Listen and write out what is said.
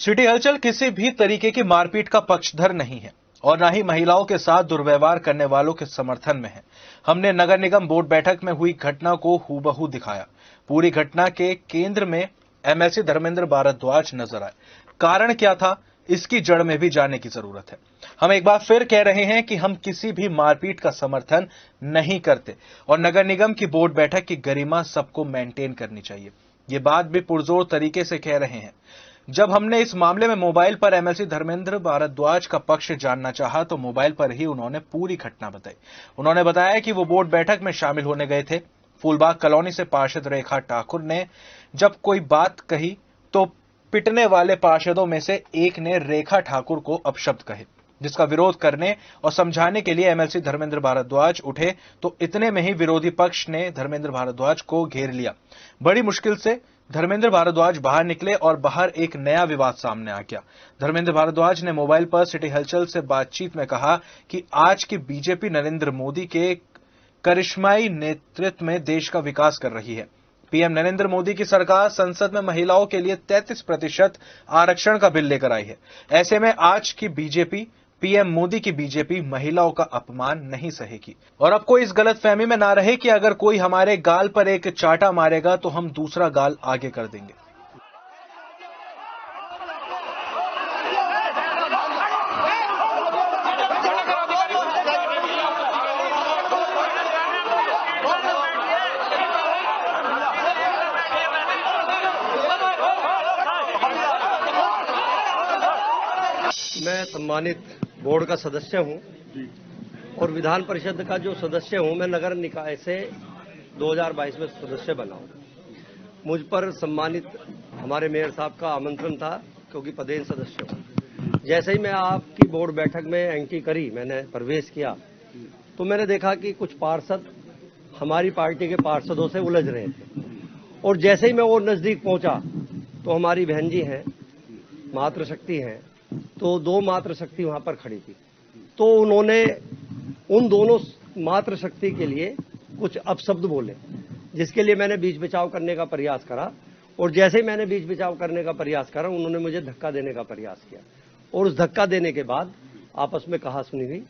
City हलचल किसी भी तरीके की मारपीट का पक्षधर नहीं है और न ही महिलाओं के साथ दुर्व्यवहार करने वालों के समर्थन में है। हमने नगर निगम बोर्ड बैठक में हुई घटना को हूबहू दिखाया। पूरी घटना के केंद्र में एमएलसी धर्मेंद्र भारद्वाज नजर आए। कारण क्या था, इसकी जड़ में भी जानने की जरूरत है। हम एक बार फिर कह रहे हैं कि हम किसी भी मारपीट का समर्थन नहीं करते और नगर निगम की बोर्ड बैठक की गरिमा सबको मेंटेन करनी चाहिए। ये बात भी पुरजोर तरीके से कह रहे हैं। जब हमने इस मामले में मोबाइल पर एमएलसी धर्मेंद्र भारद्वाज का पक्ष जानना चाहा तो मोबाइल पर ही उन्होंने पूरी घटना बताई। उन्होंने बताया कि वो बोर्ड बैठक में शामिल होने गए थे। फूलबाग कॉलोनी से पार्षद रेखा ठाकुर ने जब कोई बात कही तो पिटने वाले पार्षदों में से एक ने रेखा ठाकुर को अपशब्द कहे, जिसका विरोध करने और समझाने के लिए एमएलसी धर्मेंद्र भारद्वाज उठे तो इतने में ही विरोधी पक्ष ने धर्मेंद्र भारद्वाज को घेर लिया। बड़ी मुश्किल से धर्मेंद्र भारद्वाज बाहर निकले और बाहर एक नया विवाद सामने आ गया। धर्मेंद्र भारद्वाज ने मोबाइल पर सिटी हलचल से बातचीत में कहा कि आज की बीजेपी नरेंद्र मोदी के करिश्माई नेतृत्व में देश का विकास कर रही है। पीएम नरेंद्र मोदी की सरकार संसद में महिलाओं के लिए 33% आरक्षण का बिल लेकर आई है। ऐसे में आज की बीजेपी, पीएम मोदी की बीजेपी महिलाओं का अपमान नहीं सहेगी। और अब कोई इस गलतफहमी में ना रहे कि अगर कोई हमारे गाल पर एक चाटा मारेगा तो हम दूसरा गाल आगे कर देंगे। मैं सम्मानित बोर्ड का सदस्य हूं और विधान परिषद का जो सदस्य हूं, मैं नगर निकाय से 2022 में सदस्य बना हूं। मुझ पर सम्मानित हमारे मेयर साहब का आमंत्रण था क्योंकि पदेन सदस्य हूं। जैसे ही मैं आपकी बोर्ड बैठक में एंट्री करी, मैंने प्रवेश किया तो मैंने देखा कि कुछ पार्षद हमारी पार्टी के पार्षदों से उलझ रहे थे और जैसे ही मैं वो नजदीक पहुंचा तो हमारी बहन जी हैं, मातृशक्ति हैं, तो 2 मातृशक्ति वहां पर खड़ी थी। तो उन्होंने उन दोनों मातृशक्ति के लिए कुछ अपशब्द बोले, जिसके लिए मैंने बीच बचाव करने का प्रयास करा और जैसे ही मैंने बीच बचाव करने का प्रयास करा, उन्होंने मुझे धक्का देने का प्रयास किया और उस धक्का देने के बाद आपस में कहा सुनी हुई।